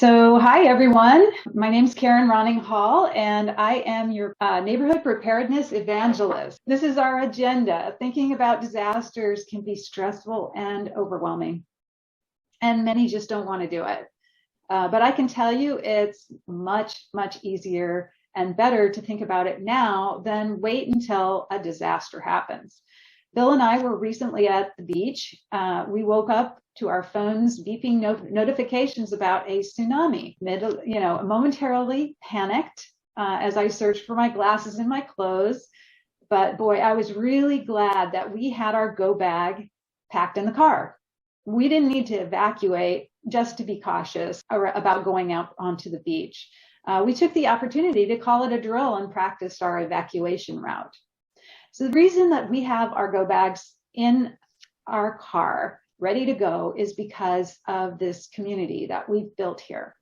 So, hi everyone. My name is Karen Ronning Hall, and I am your neighborhood preparedness evangelist. This is our agenda. Thinking about disasters can be stressful and overwhelming, and many just don't want to do it. But I can tell you it's much, much easier and better to think about it now than wait until a disaster happens. Bill and I were recently at the beach. We woke up to our phones beeping notifications about a tsunami. Momentarily panicked as I searched for my glasses and my clothes. But boy, I was really glad that we had our go bag packed in the car. We didn't need to evacuate just to be cautious about going out onto the beach. We took the opportunity to call it a drill and practiced our evacuation route. So the reason that we have our go bags in our car ready to go is because of this community that we've built here.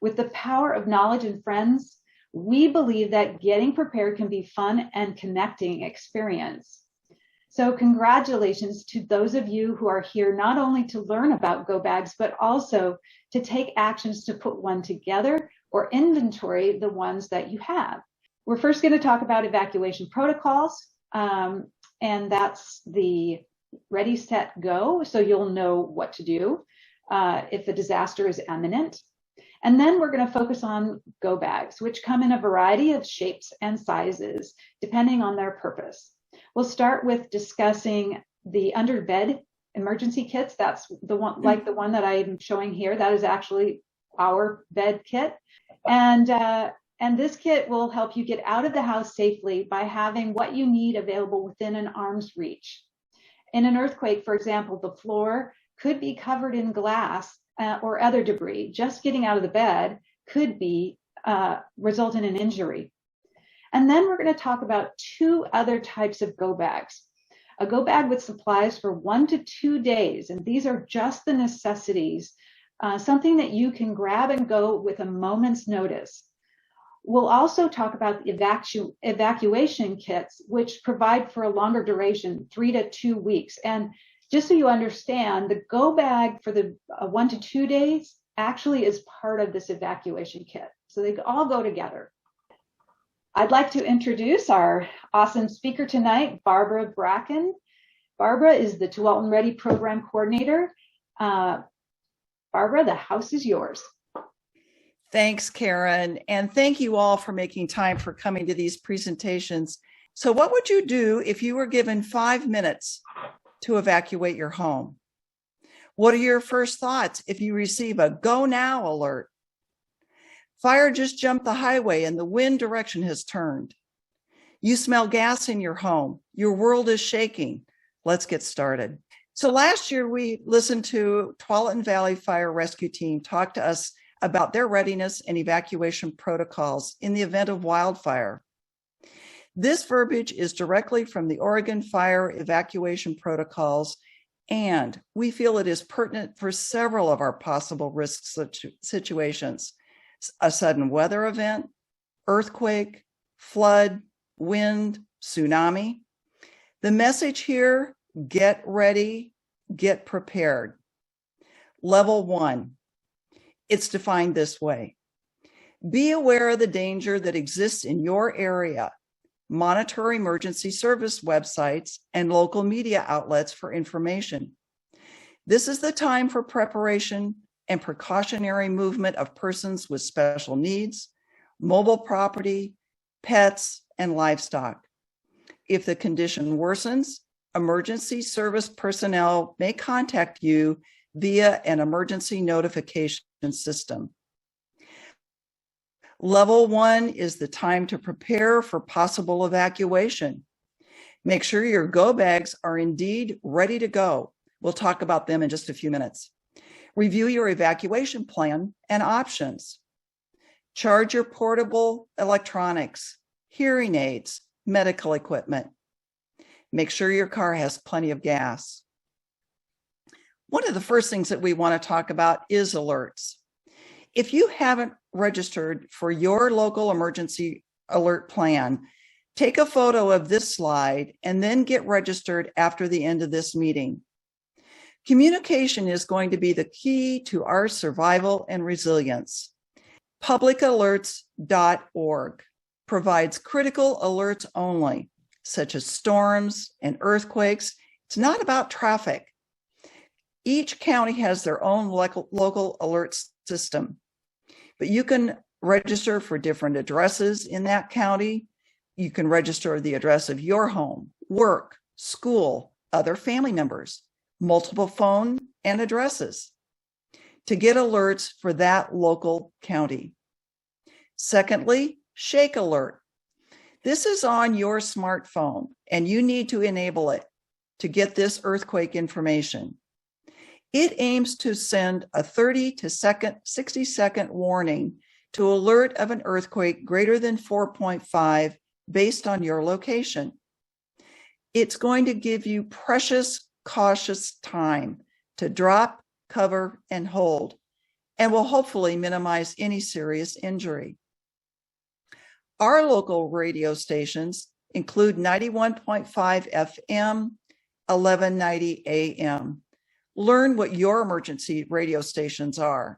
With the power of knowledge and friends, we believe that getting prepared can be fun and connecting experience. So congratulations to those of you who are here not only to learn about go bags, but also to take actions to put one together or inventory the ones that you have. We're first going to talk about evacuation protocols. And that's the ready, set, go. So you'll know what to do if a disaster is imminent. And then we're going to focus on go bags, which come in a variety of shapes and sizes, depending on their purpose. We'll start with discussing the under bed emergency kits. That's the one, like the one that I'm showing here. That is actually our bed kit. And this kit will help you get out of the house safely by having what you need available within an arm's reach. In an earthquake, for example, the floor could be covered in glass or other debris. Just getting out of the bed could result in an injury. And then we're going to talk about two other types of go bags. A go bag with supplies for 1 to 2 days, and these are just the necessities, something that you can grab and go with a moment's notice. We'll also talk about the evacuation kits, which provide for a longer duration, 3 to 2 weeks. And just so you understand, the go bag for the 1 to 2 days actually is part of this evacuation kit. So they all go together. I'd like to introduce our awesome speaker tonight, Barbara Bracken. Barbara is the Tualatin Ready Program Coordinator. Barbara, the house is yours. Thanks, Karen, and thank you all for making time for coming to these presentations. So what would you do if you were given 5 minutes to evacuate your home? What are your first thoughts if you receive a go now alert? Fire just jumped the highway and the wind direction has turned. You smell gas in your home. Your world is shaking. Let's get started. So last year we listened to Tualatin Valley Fire Rescue Team talk to us about their readiness and evacuation protocols in the event of wildfire. This verbiage is directly from the Oregon Fire Evacuation Protocols, and we feel it is pertinent for several of our possible risk situations: a sudden weather event, earthquake, flood, wind, tsunami. The message here: get ready, get prepared. Level 1. It's defined this way: be aware of the danger that exists in your area. Monitor emergency service websites and local media outlets for information. This is the time for preparation and precautionary movement of persons with special needs, mobile property, pets, and livestock. If the condition worsens, emergency service personnel may contact you via an emergency notification system. Level 1 is the time to prepare for possible evacuation. Make sure your go bags are indeed ready to go. We'll talk about them in just a few minutes. Review your evacuation plan and options. Charge your portable electronics, hearing aids, medical equipment. Make sure your car has plenty of gas. One of the first things that we want to talk about is alerts. If you haven't registered for your local emergency alert plan, take a photo of this slide and then get registered after the end of this meeting. Communication is going to be the key to our survival and resilience. Publicalerts.org provides critical alerts only, such as storms and earthquakes. It's not about traffic. Each county has their own local alert system, but you can register for different addresses in that county. You can register the address of your home, work, school, other family members, multiple phone and addresses to get alerts for that local county. Secondly, Shake Alert. This is on your smartphone, and you need to enable it to get this earthquake information. It aims to send a 30 to 60-second warning to alert of an earthquake greater than 4.5 based on your location. It's going to give you precious, cautious time to drop, cover, and hold, and will hopefully minimize any serious injury. Our local radio stations include 91.5 FM, 1190 AM. Learn what your emergency radio stations are.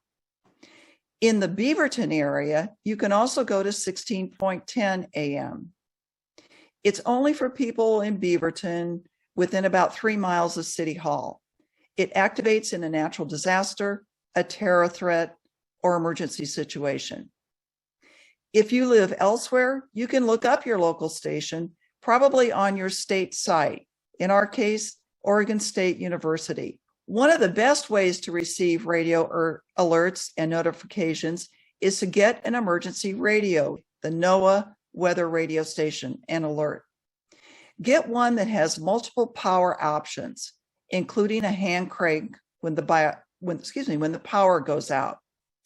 In the Beaverton area, you can also go to 16.10 AM. It's only for people in Beaverton within about 3 miles of City Hall. It activates in a natural disaster, a terror threat, or emergency situation. If you live elsewhere, you can look up your local station, probably on your state site. In our case, Oregon State University. One of the best ways to receive radio alerts and notifications is to get an emergency radio, the NOAA weather radio station and alert. Get one that has multiple power options, including a hand crank when the power goes out.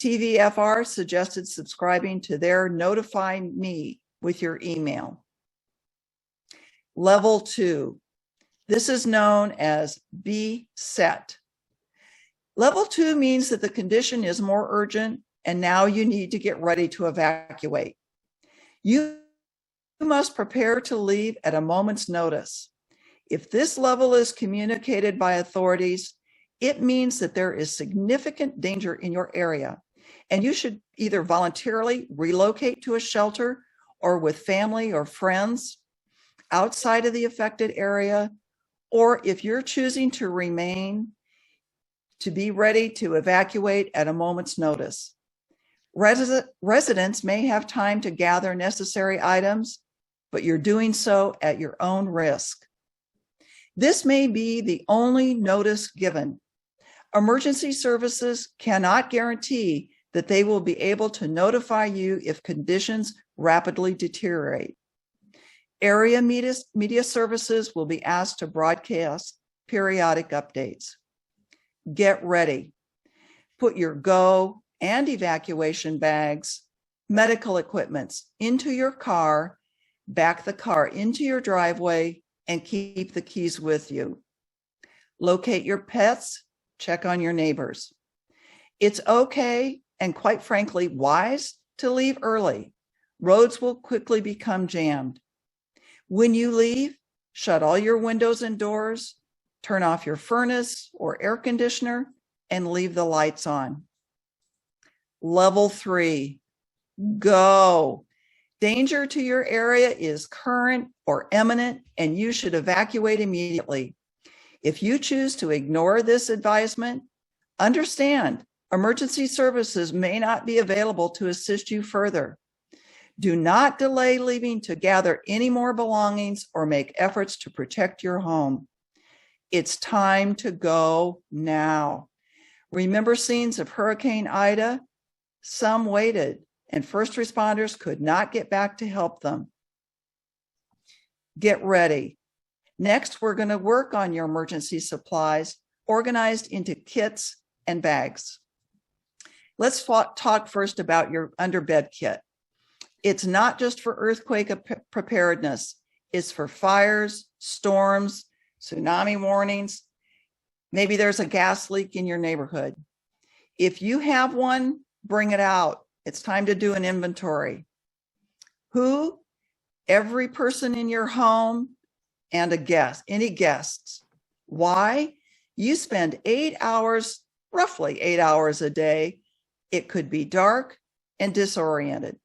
TVFR suggested subscribing to their Notify Me with your email. Level 2. This is known as Be Set. Level 2 means that the condition is more urgent and now you need to get ready to evacuate. You must prepare to leave at a moment's notice. If this level is communicated by authorities, it means that there is significant danger in your area, and you should either voluntarily relocate to a shelter or with family or friends outside of the affected area, or if you're choosing to remain, to be ready to evacuate at a moment's notice. Residents may have time to gather necessary items, but you're doing so at your own risk. This may be the only notice given. Emergency services cannot guarantee that they will be able to notify you if conditions rapidly deteriorate. Area media services will be asked to broadcast periodic updates. Get ready. Put your go and evacuation bags, medical equipments into your car, back the car into your driveway, and keep the keys with you. Locate your pets, check on your neighbors. It's okay, and quite frankly, wise to leave early. Roads will quickly become jammed. When you leave, shut all your windows and doors, turn off your furnace or air conditioner, and leave the lights on. Level 3, go. Danger to your area is current or imminent, and you should evacuate immediately. If you choose to ignore this advisement, understand emergency services may not be available to assist you further. Do not delay leaving to gather any more belongings or make efforts to protect your home. It's time to go now. Remember scenes of Hurricane Ida? Some waited, and first responders could not get back to help them. Get ready. Next, we're going to work on your emergency supplies organized into kits and bags. Let's talk first about your underbed kit. It's not just for earthquake preparedness. It's for fires, storms, tsunami warnings. Maybe there's a gas leak in your neighborhood. If you have one, bring it out. It's time to do an inventory. Who? Every person in your home and a guest, any guests. Why? You spend 8 hours, roughly 8 hours a day. It could be dark and disoriented.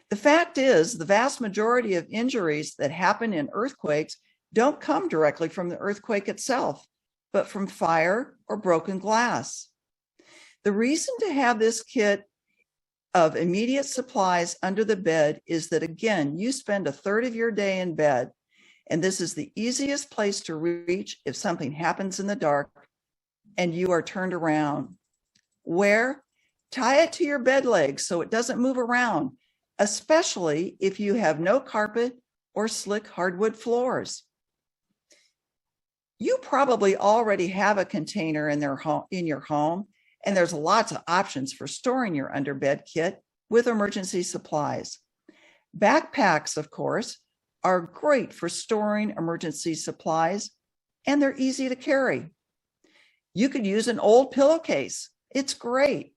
The fact is, the vast majority of injuries that happen in earthquakes don't come directly from the earthquake itself, but from fire or broken glass. The reason to have this kit of immediate supplies under the bed is that, again, you spend a third of your day in bed, and this is the easiest place to reach if something happens in the dark and you are turned around. Where? Tie it to your bed legs so it doesn't move around, especially if you have no carpet or slick hardwood floors. You probably already have a container in your home, and there's lots of options for storing your underbed kit with emergency supplies. Backpacks, of course, are great for storing emergency supplies, and they're easy to carry. You could use an old pillowcase. It's great.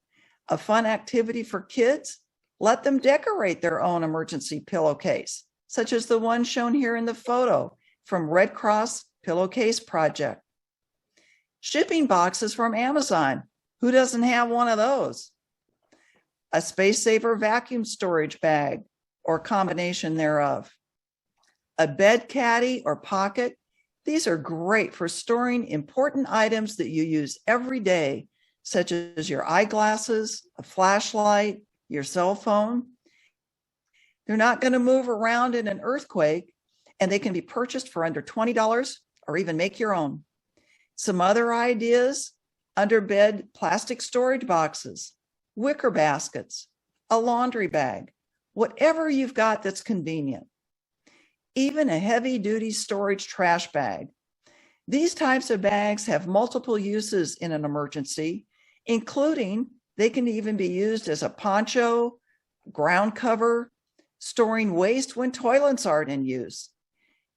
A fun activity for kids, let them decorate their own emergency pillowcase, such as the one shown here in the photo from Red Cross Pillowcase Project. Shipping boxes from Amazon. Who doesn't have one of those? A space saver vacuum storage bag or combination thereof. A bed caddy or pocket. These are great for storing important items that you use every day, such as your eyeglasses, a flashlight, your cell phone. They're not going to move around in an earthquake, and they can be purchased for under $20 or even make your own. Some other ideas: underbed plastic storage boxes, wicker baskets, a laundry bag, whatever you've got that's convenient. Even a heavy-duty storage trash bag. These types of bags have multiple uses in an emergency, including they can even be used as a poncho, ground cover, storing waste when toilets aren't in use.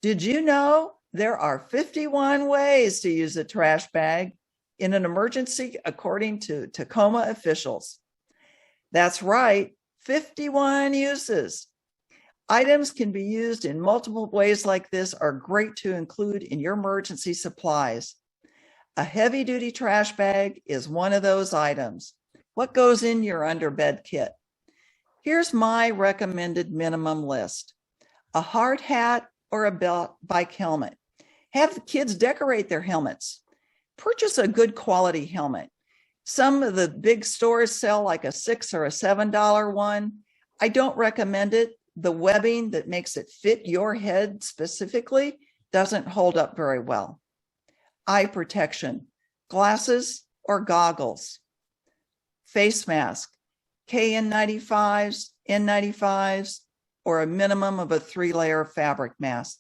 Did you know there are 51 ways to use a trash bag in an emergency, according to Tacoma officials? That's right, 51 uses. Items can be used in multiple ways like this are great to include in your emergency supplies. A heavy-duty trash bag is one of those items. What goes in your underbed kit? Here's my recommended minimum list: a hard hat or a bike helmet. Have the kids decorate their helmets. Purchase a good quality helmet. Some of the big stores sell like a $6 or a $7 one. I don't recommend it. The webbing that makes it fit your head specifically doesn't hold up very well. Eye protection, glasses or goggles. Face mask, KN95s, N95s, or a minimum of a 3-layer fabric mask.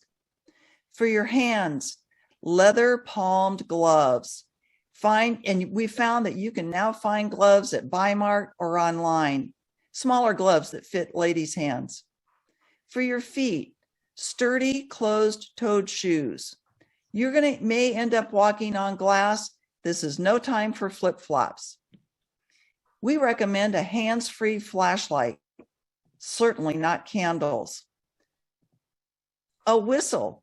For your hands, leather palmed gloves. And we found that you can now find gloves at Bimart or online, smaller gloves that fit ladies' hands. For your feet, sturdy closed-toed shoes. You're may end up walking on glass. This is no time for flip-flops. We recommend a hands-free flashlight, certainly not candles. A whistle.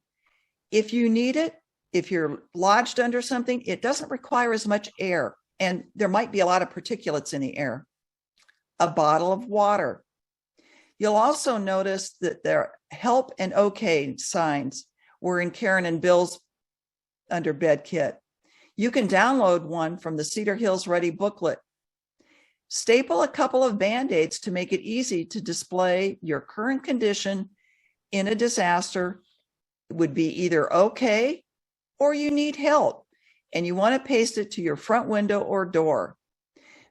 If you need it, if you're lodged under something, it doesn't require as much air, and there might be a lot of particulates in the air. A bottle of water. You'll also notice that there help and okay signs were in Karen and Bill's underbed kit. You can download one from the Cedar Hills Ready booklet. Staple a couple of Band-Aids to make it easy to display your current condition in a disaster. It would be either okay or you need help, and you want to paste it to your front window or door.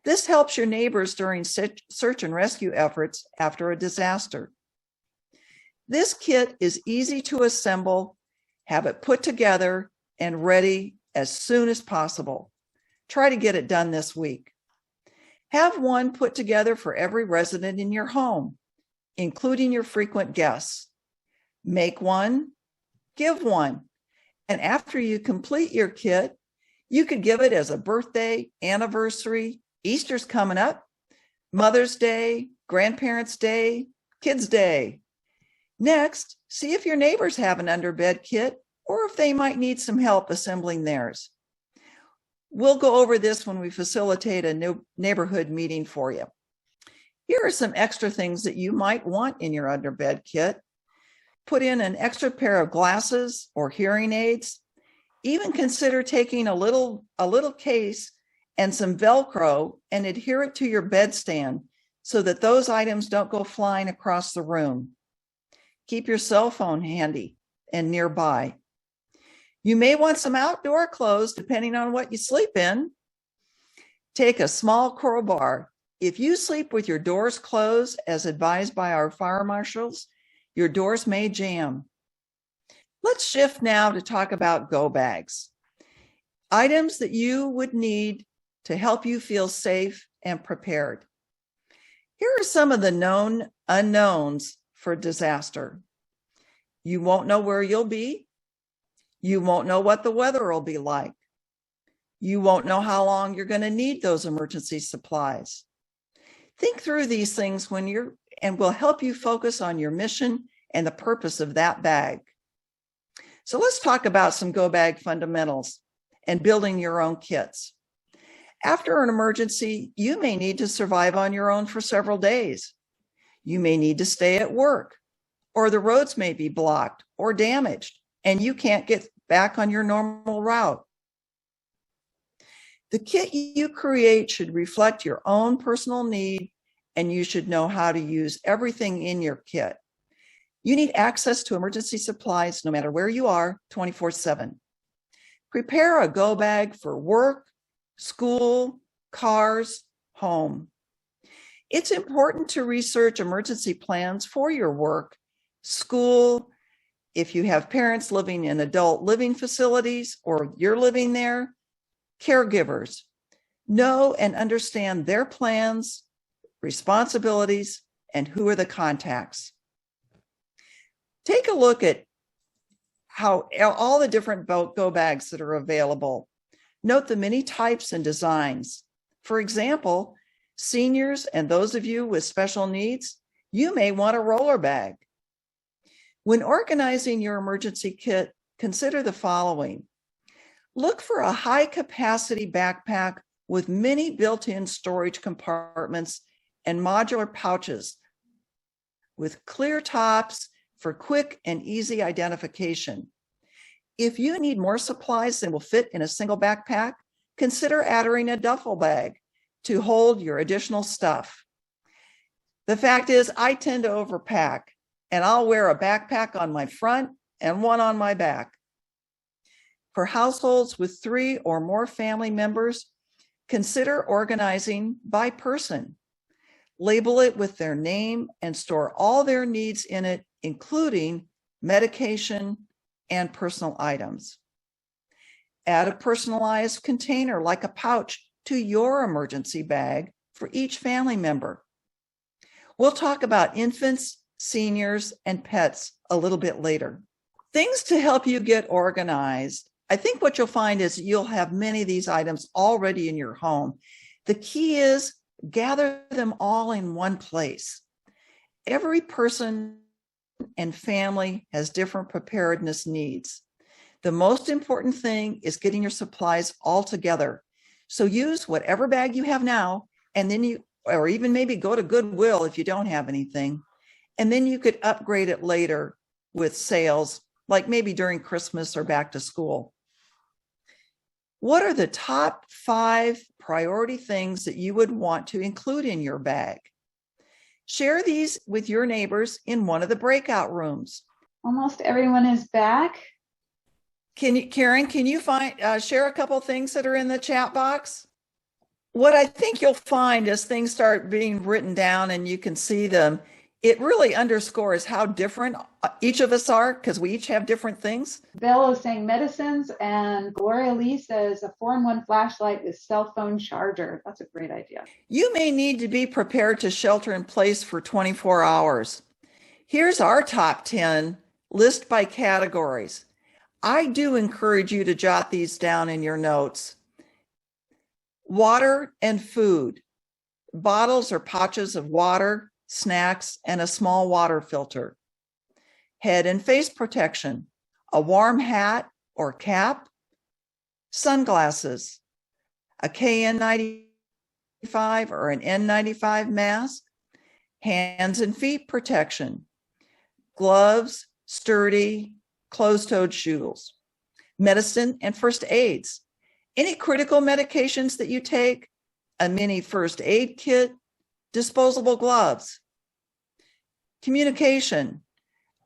This helps your neighbors during search and rescue efforts after a disaster. This kit is easy to assemble, have it put together, and ready as soon as possible. Try to get it done this week. Have one put together for every resident in your home, including your frequent guests. Make one, give one, and after you complete your kit, you could give it as a birthday, anniversary, Easter's coming up, Mother's Day, Grandparents' Day, Kids' Day. Next, see if your neighbors have an underbed kit or if they might need some help assembling theirs. We'll go over this when we facilitate a new neighborhood meeting for you. Here are some extra things that you might want in your underbed kit. Put in an extra pair of glasses or hearing aids. Even consider taking a little case and some Velcro and adhere it to your bedstand so that those items don't go flying across the room. Keep your cell phone handy and nearby. You may want some outdoor clothes depending on what you sleep in. Take a small crowbar. If you sleep with your doors closed, as advised by our fire marshals, your doors may jam. Let's shift now to talk about go bags. Items that you would need to help you feel safe and prepared. Here are some of the known unknowns for disaster. You won't know where you'll be. You won't know what the weather will be like. You won't know how long you're going to need those emergency supplies. Think through these things and will help you focus on your mission and the purpose of that bag. So let's talk about some go bag fundamentals and building your own kits. After an emergency, you may need to survive on your own for several days. You may need to stay at work, or the roads may be blocked or damaged, and you can't get back on your normal route. The kit you create should reflect your own personal need, and you should know how to use everything in your kit. You need access to emergency supplies no matter where you are, 24/7. Prepare a go bag for work, school, cars, home. It's important to research emergency plans for your work, school, if you have parents living in adult living facilities or you're living there, caregivers. Know and understand their plans, responsibilities, and who are the contacts. Take a look at how all the different go bags that are available. Note the many types and designs. For example, seniors and those of you with special needs, you may want a roller bag. When organizing your emergency kit, consider the following. Look for a high-capacity backpack with many built-in storage compartments and modular pouches with clear tops for quick and easy identification. If you need more supplies than will fit in a single backpack, consider adding a duffel bag to hold your additional stuff. The fact is, I tend to overpack, and I'll wear a backpack on my front and one on my back. For households with 3 or more family members, consider organizing by person. Label it with their name and store all their needs in it, including medication and personal items. Add a personalized container like a pouch to your emergency bag for each family member. We'll talk about infants, seniors, and pets a little bit later. Things to help you get organized. I think what you'll find is you'll have many of these items already in your home. The key is gather them all in one place. Every person and family has different preparedness needs. The most important thing is getting your supplies all together. So use whatever bag you have now, and then or even maybe go to Goodwill if you don't have anything, and then you could upgrade it later with sales, like maybe during Christmas or back to school. What are the top 5 priority things that you would want to include in your bag? Share these with your neighbors in one of the breakout rooms. Almost everyone is back. Karen, can you share a couple things that are in the chat box? What I think you'll find as things start being written down and you can see them, it really underscores how different each of us are, because we each have different things. Bill is saying medicines, and Gloria Lee says a 4-in-1 flashlight with cell phone charger. That's a great idea. You may need to be prepared to shelter in place for 24 hours. Here's our top 10 list by categories. I do encourage you to jot these down in your notes. Water and food. Bottles or pouches of water, snacks, and a small water filter. Head and face protection, a warm hat or cap, sunglasses, a KN95 or an N95 mask, hands and feet protection, gloves, sturdy, closed-toed shoes, medicine and first aids, any critical medications that you take, a mini first aid kit, disposable gloves, communication,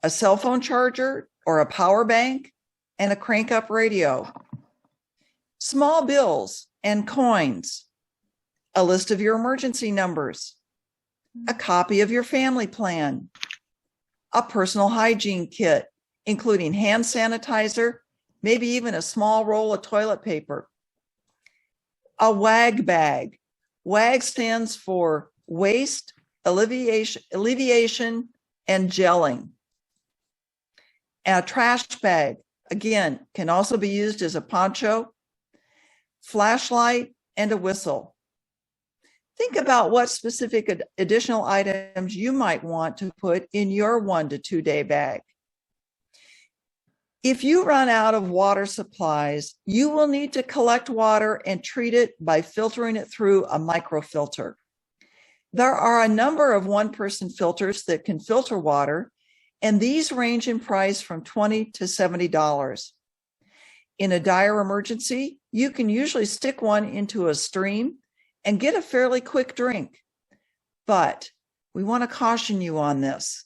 a cell phone charger or a power bank, and a crank-up radio, small bills and coins, a list of your emergency numbers, a copy of your family plan, a personal hygiene kit, including hand sanitizer, maybe even a small roll of toilet paper, a WAG bag. WAG stands for waste, alleviation, and gelling. And a trash bag, again, can also be used as a poncho, flashlight, and a whistle. Think about what specific additional items you might want to put in your 1 to 2 day bag. If you run out of water supplies, you will need to collect water and treat it by filtering it through a microfilter. There are a number of one-person filters that can filter water, and these range in price from $20 to $70. In a dire emergency, you can usually stick one into a stream and get a fairly quick drink. But we want to caution you on this.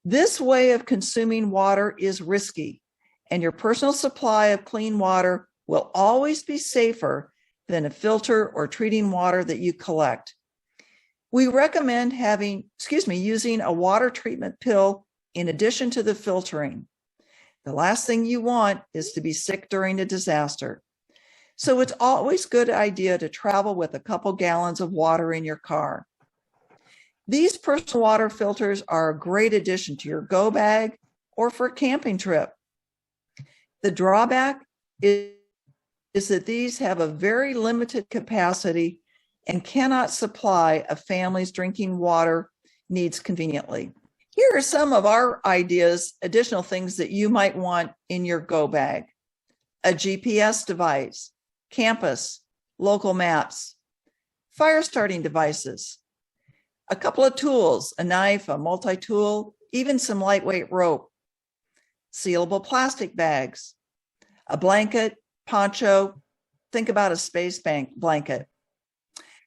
This way of consuming water is risky, and your personal supply of clean water will always be safer than a filter or treating water that you collect. We recommend using a water treatment pill in addition to the filtering. The last thing you want is to be sick during a disaster. So it's always a good idea to travel with a couple gallons of water in your car. These personal water filters are a great addition to your go bag or for a camping trip. The drawback is that these have a very limited capacity and cannot supply a family's drinking water needs conveniently. Here are some of our ideas, additional things that you might want in your go bag: a GPS device, campus, local maps, fire starting devices, a couple of tools, a knife, a multi-tool, even some lightweight rope, sealable plastic bags, a blanket, poncho, think about a space blanket.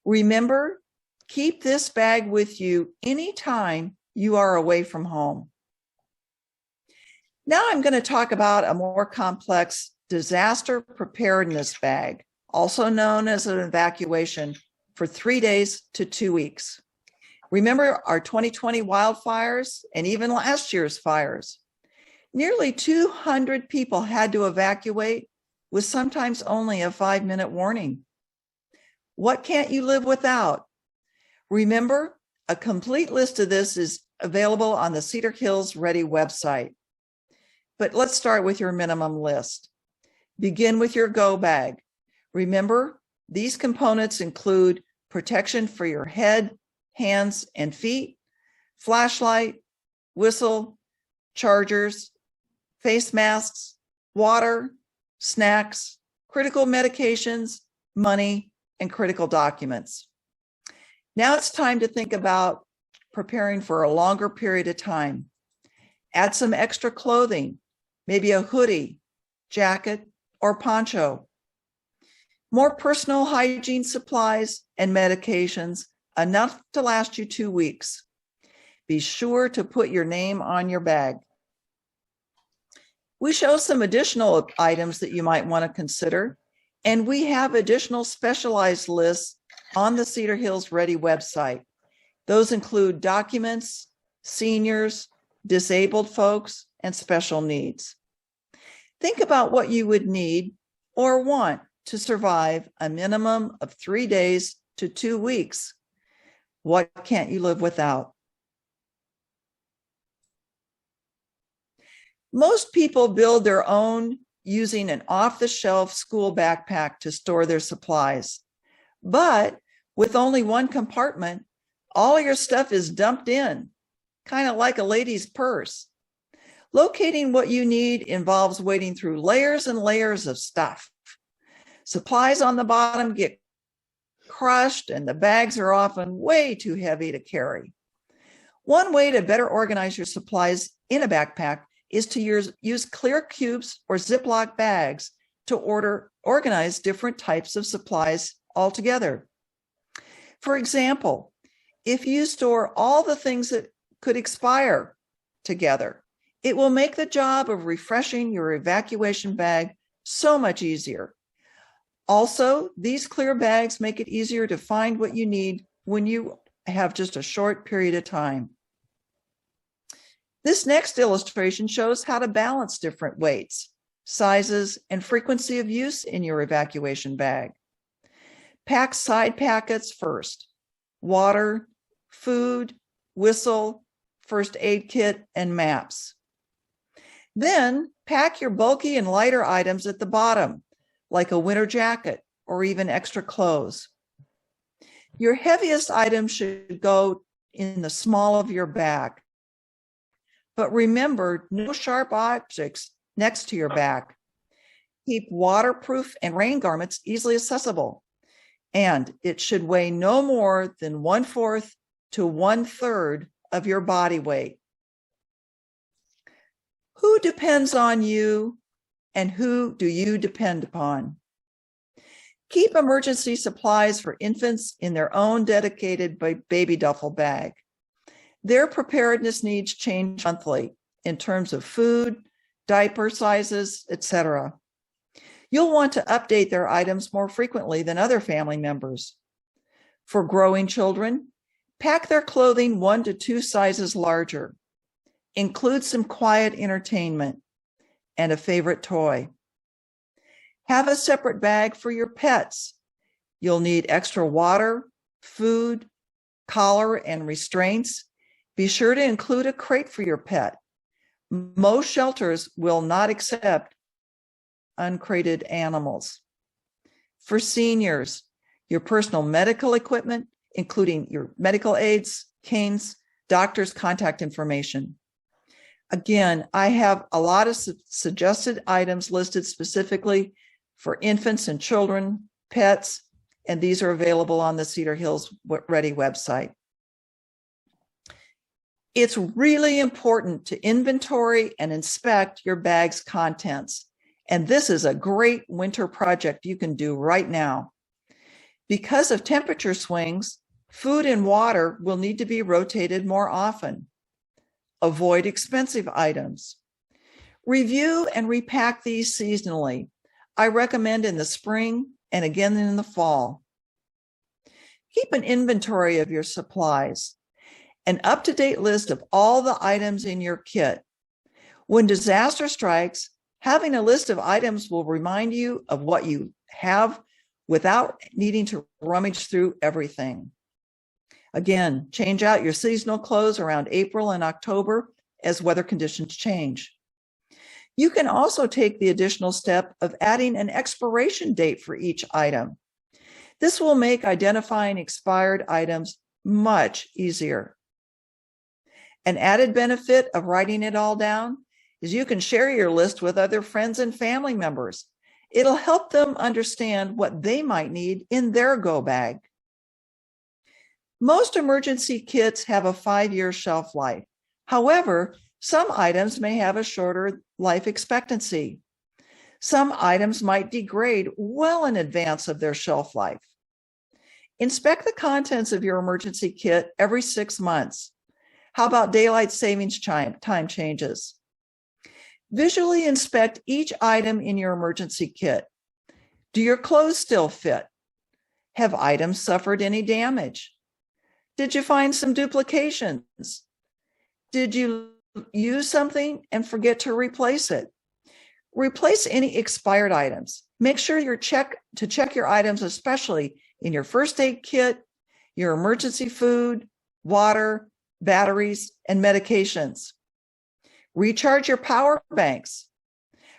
Remember, keep this bag with you anytime you are away from home. Now I'm going to talk about a more complex disaster preparedness bag, also known as an evacuation, for 3 days to 2 weeks. Remember our 2020 wildfires and even last year's fires? Nearly 200 people had to evacuate with sometimes only a 5-minute warning. What can't you live without? Remember, a complete list of this is available on the Cedar Hills Ready website. But let's start with your minimum list. Begin with your go bag. Remember, these components include protection for your head, hands, and feet, flashlight, whistle, chargers, face masks, water, snacks, critical medications, money, and critical documents. Now it's time to think about preparing for a longer period of time. Add some extra clothing, maybe a hoodie, jacket, or poncho. More personal hygiene supplies and medications, enough to last you 2 weeks. Be sure to put your name on your bag. We show some additional items that you might want to consider, and we have additional specialized lists on the Cedar Hills Ready website. Those include documents, seniors, disabled folks, and special needs. Think about what you would need or want to survive a minimum of 3 days to 2 weeks. What can't you live without? Most people build their own using an off-the-shelf school backpack to store their supplies. But with only one compartment, all your stuff is dumped in, kind of like a lady's purse. Locating what you need involves wading through layers and layers of stuff. Supplies on the bottom get crushed and the bags are often way too heavy to carry. One way to better organize your supplies in a backpack is to use clear cubes or Ziploc bags to organize different types of supplies all together. For example, if you store all the things that could expire together, it will make the job of refreshing your evacuation bag so much easier. Also, these clear bags make it easier to find what you need when you have just a short period of time. This next illustration shows how to balance different weights, sizes, and frequency of use in your evacuation bag. Pack side packets first: water, food, whistle, first aid kit, and maps. Then pack your bulky and lighter items at the bottom, like a winter jacket or even extra clothes. Your heaviest items should go in the small of your bag. But remember, no sharp objects next to your back. Keep waterproof and rain garments easily accessible, and it should weigh no more than 1/4 to 1/3 of your body weight. Who depends on you, and who do you depend upon? Keep emergency supplies for infants in their own dedicated baby duffel bag. Their preparedness needs change monthly in terms of food, diaper sizes, etc. You'll want to update their items more frequently than other family members. For growing children, pack their clothing 1 to 2 sizes larger. Include some quiet entertainment and a favorite toy. Have a separate bag for your pets. You'll need extra water, food, collar, and restraints. Be sure to include a crate for your pet. Most shelters will not accept uncrated animals. For seniors, your personal medical equipment, including your medical aids, canes, doctor's contact information. Again, I have a lot of suggested items listed specifically for infants and children, pets, and these are available on the Cedar Hills Ready website. It's really important to inventory and inspect your bag's contents. And this is a great winter project you can do right now. Because of temperature swings, food and water will need to be rotated more often. Avoid expensive items. Review and repack these seasonally. I recommend in the spring and again in the fall. Keep an inventory of your supplies. An up-to-date list of all the items in your kit. When disaster strikes, having a list of items will remind you of what you have without needing to rummage through everything. Again, change out your seasonal clothes around April and October as weather conditions change. You can also take the additional step of adding an expiration date for each item. This will make identifying expired items much easier. An added benefit of writing it all down is you can share your list with other friends and family members. It'll help them understand what they might need in their go bag. Most emergency kits have a 5-year shelf life. However, some items may have a shorter life expectancy. Some items might degrade well in advance of their shelf life. Inspect the contents of your emergency kit every 6 months. How about daylight savings time changes? Visually inspect each item in your emergency kit. Do your clothes still fit? Have items suffered any damage? Did you find some duplications? Did you use something and forget to replace it? Replace any expired items. Make sure you check your items, especially in your first aid kit, your emergency food, water, batteries, and medications. Recharge your power banks.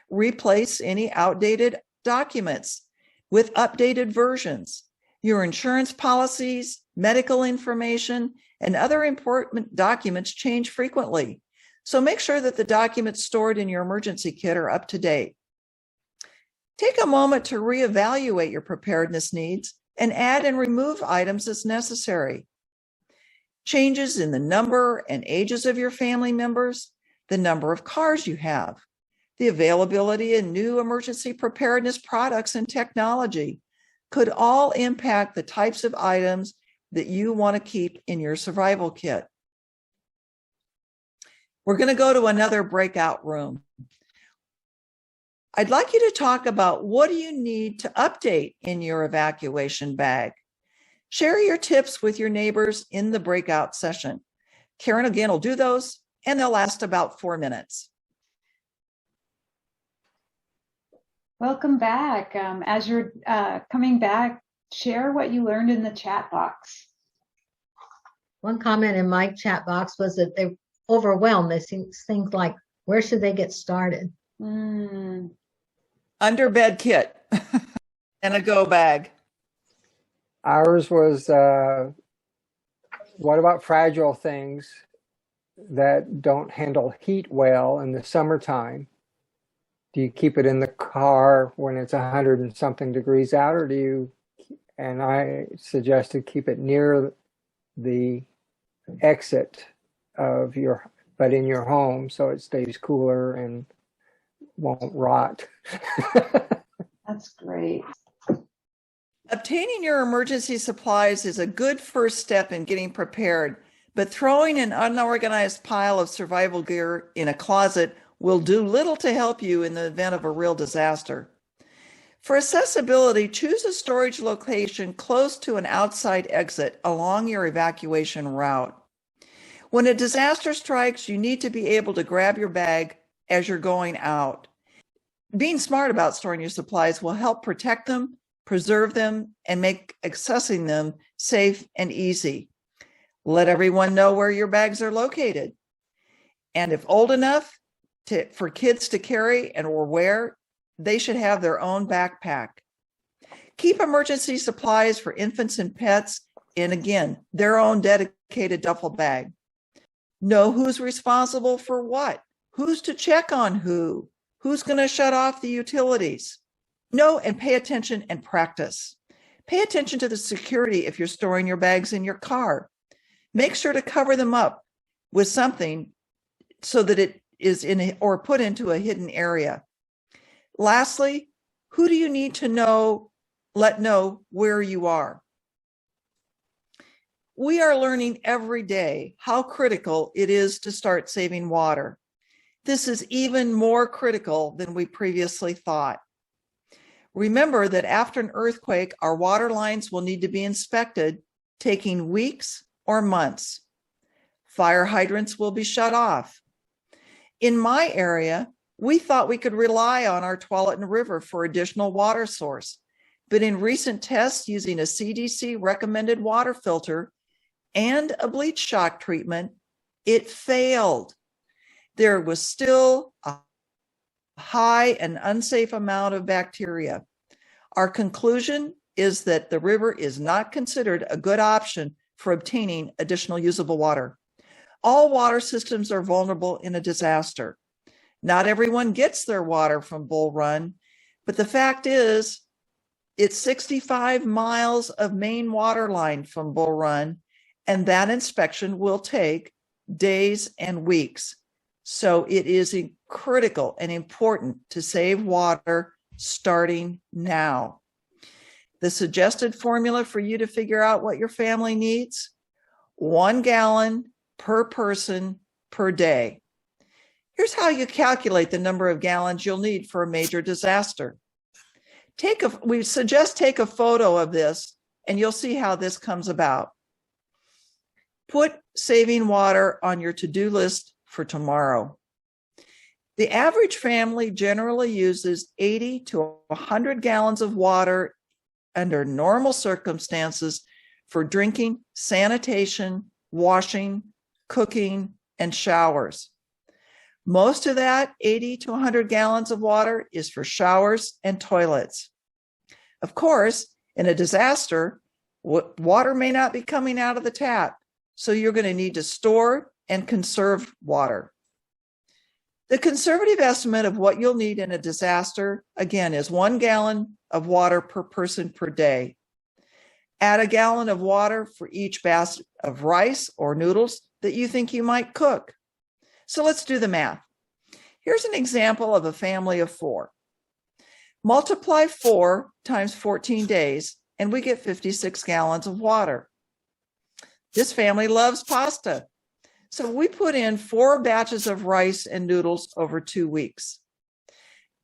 Replace any outdated documents with updated versions. Your insurance policies, medical information, and other important documents change frequently. So make sure that the documents stored in your emergency kit are up to date. Take a moment to reevaluate your preparedness needs and add and remove items as necessary. Changes in the number and ages of your family members, the number of cars you have, the availability of new emergency preparedness products and technology could all impact the types of items that you want to keep in your survival kit. We're going to go to another breakout room. I'd like you to talk about what do you need to update in your evacuation bag. Share your tips with your neighbors in the breakout session. Karen again will do those, and they'll last about 4 minutes. Welcome back. As you're coming back, share what you learned in the chat box. One comment in my chat box was that they're overwhelmed. They see things like, where should they get started? Under bed kit and a go bag. Ours was, what about fragile things that don't handle heat well in the summertime? Do you keep it in the car when it's 100 and something degrees out, or do you, and I suggested keep it near the exit of your, but in your home so it stays cooler and won't rot. That's great. Obtaining your emergency supplies is a good first step in getting prepared, but throwing an unorganized pile of survival gear in a closet will do little to help you in the event of a real disaster. For accessibility, choose a storage location close to an outside exit along your evacuation route. When a disaster strikes, you need to be able to grab your bag as you're going out. Being smart about storing your supplies will help protect them, preserve them, and make accessing them safe and easy. Let everyone know where your bags are located. And if old enough for kids to carry and or wear, they should have their own backpack. Keep emergency supplies for infants and pets in, again, their own dedicated duffel bag. Know who's responsible for what, who's to check on who's going to shut off the utilities. Know and pay attention and practice. Pay attention to the security if you're storing your bags in your car. Make sure to cover them up with something so that it is in or put into a hidden area. Lastly, who do you need to let know where you are? We are learning every day how critical it is to start saving water. This is even more critical than we previously thought. Remember that after an earthquake, our water lines will need to be inspected, taking weeks or months. Fire hydrants will be shut off. In my area, we thought we could rely on our Tualatin River for additional water source, but in recent tests using a CDC recommended water filter and a bleach shock treatment, it failed. There was still a high and unsafe amount of bacteria. Our conclusion is that the river is not considered a good option for obtaining additional usable water. All water systems are vulnerable in a disaster. Not everyone gets their water from Bull Run, but the fact is, it's 65 miles of main water line from Bull Run, and that inspection will take days and weeks. So it is critical and important to save water starting now. The suggested formula for you to figure out what your family needs: 1 gallon per person per day. Here's how you calculate the number of gallons you'll need for a major disaster. We suggest take a photo of this, and you'll see how this comes about. Put saving water on your to-do list for tomorrow. The average family generally uses 80 to 100 gallons of water under normal circumstances for drinking, sanitation, washing, cooking, and showers. Most of that 80 to 100 gallons of water is for showers and toilets. Of course, in a disaster, water may not be coming out of the tap, so you're going to need to store and conserve water. The conservative estimate of what you'll need in a disaster, again, is 1 gallon of water per person per day. Add a gallon of water for each basket of rice or noodles that you think you might cook. So let's do the math. Here's an example of a family of 4. Multiply 4 times 14 days, and we get 56 gallons of water. This family loves pasta. So we put in 4 batches of rice and noodles over 2 weeks.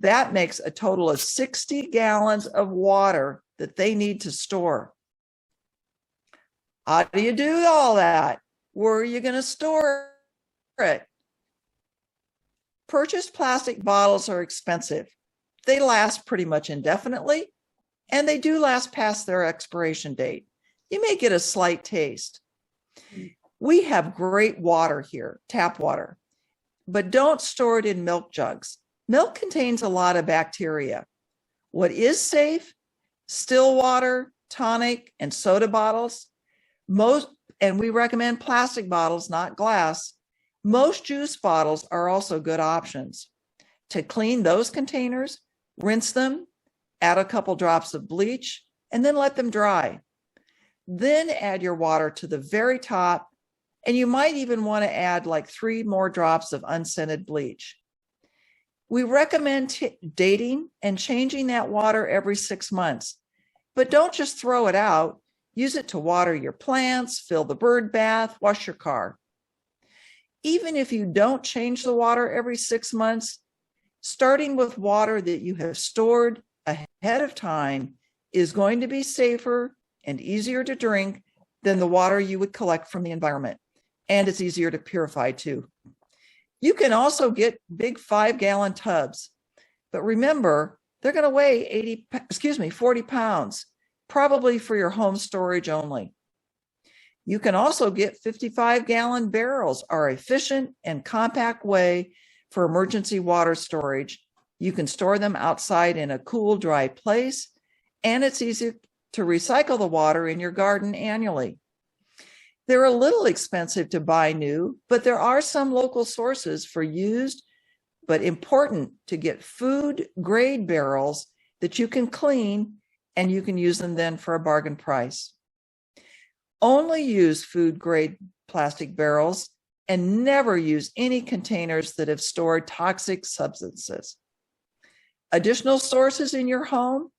That makes a total of 60 gallons of water that they need to store. How do you do all that? Where are you going to store it? Purchased plastic bottles are expensive. They last pretty much indefinitely, and they do last past their expiration date. You may get a slight taste. We have great water here, tap water, but don't store it in milk jugs. Milk contains a lot of bacteria. What is safe? Still water, tonic, and soda bottles. And we recommend plastic bottles, not glass. Most juice bottles are also good options. To clean those containers, rinse them, add a couple drops of bleach, and then let them dry. Then add your water to the very top, and you might even want to add like 3 more drops of unscented bleach. We recommend dating and changing that water every 6 months, but don't just throw it out. Use it to water your plants, fill the bird bath, wash your car. Even if you don't change the water every 6 months, starting with water that you have stored ahead of time is going to be safer and easier to drink than the water you would collect from the environment. And it's easier to purify too. You can also get big 5-gallon tubs, but remember, they're going to weigh 40 pounds, probably for your home storage only. You can also get 55-gallon barrels, are efficient and compact way for emergency water storage. You can store them outside in a cool, dry place, and it's easy to recycle the water in your garden annually. They're a little expensive to buy new, but there are some local sources for used, but important to get food-grade barrels that you can clean, and you can use them then for a bargain price. Only use food-grade plastic barrels and never use any containers that have stored toxic substances. Additional sources in your home: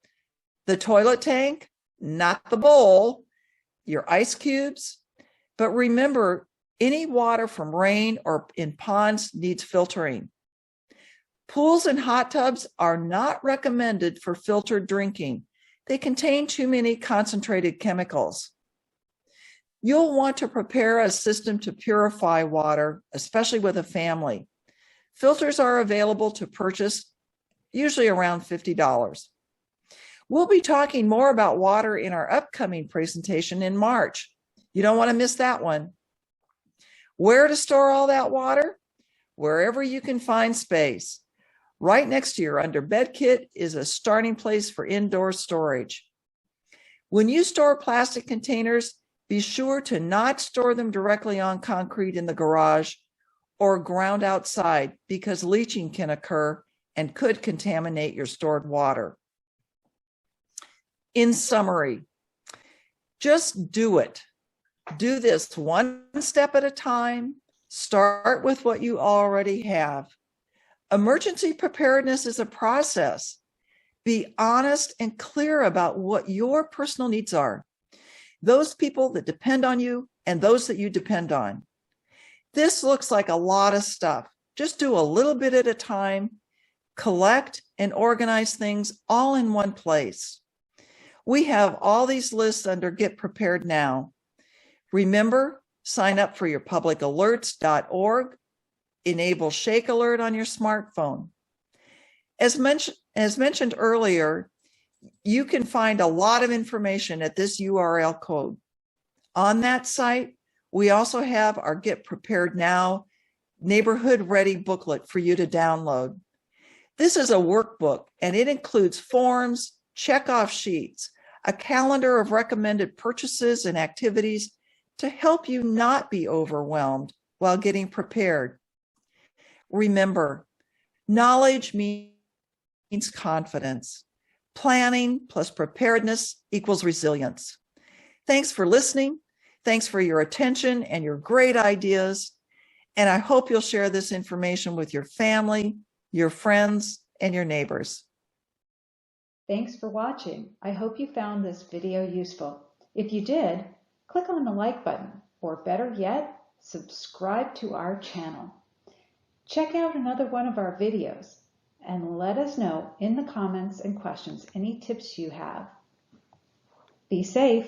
the toilet tank, not the bowl, your ice cubes. But remember, any water from rain or in ponds needs filtering. Pools and hot tubs are not recommended for filtered drinking. They contain too many concentrated chemicals. You'll want to prepare a system to purify water, especially with a family. Filters are available to purchase, usually around $50. We'll be talking more about water in our upcoming presentation in March. You don't want to miss that one. Where to store all that water? Wherever you can find space. Right next to your under-bed kit is a starting place for indoor storage. When you store plastic containers, be sure to not store them directly on concrete in the garage or ground outside, because leaching can occur and could contaminate your stored water. In summary, just do it. Do this one step at a time. Start with what you already have. Emergency preparedness is a process. Be honest and clear about what your personal needs are. Those people that depend on you and those that you depend on. This looks like a lot of stuff. Just do a little bit at a time. Collect and organize things all in one place. We have all these lists under Get Prepared Now. Remember, sign up for your publicalerts.org. Enable Shake Alert on your smartphone. As mentioned earlier, you can find a lot of information at this URL code. On that site, we also have our Get Prepared Now Neighborhood Ready booklet for you to download. This is a workbook, and it includes forms, check-off sheets, a calendar of recommended purchases and activities to help you not be overwhelmed while getting prepared. Remember, knowledge means confidence. Planning plus preparedness equals resilience. Thanks for listening. Thanks for your attention and your great ideas. And I hope you'll share this information with your family, your friends, and your neighbors. Thanks for watching. I hope you found this video useful. If you did, click on the like button, or better yet, subscribe to our channel. Check out another one of our videos and let us know in the comments and questions any tips you have. Be safe.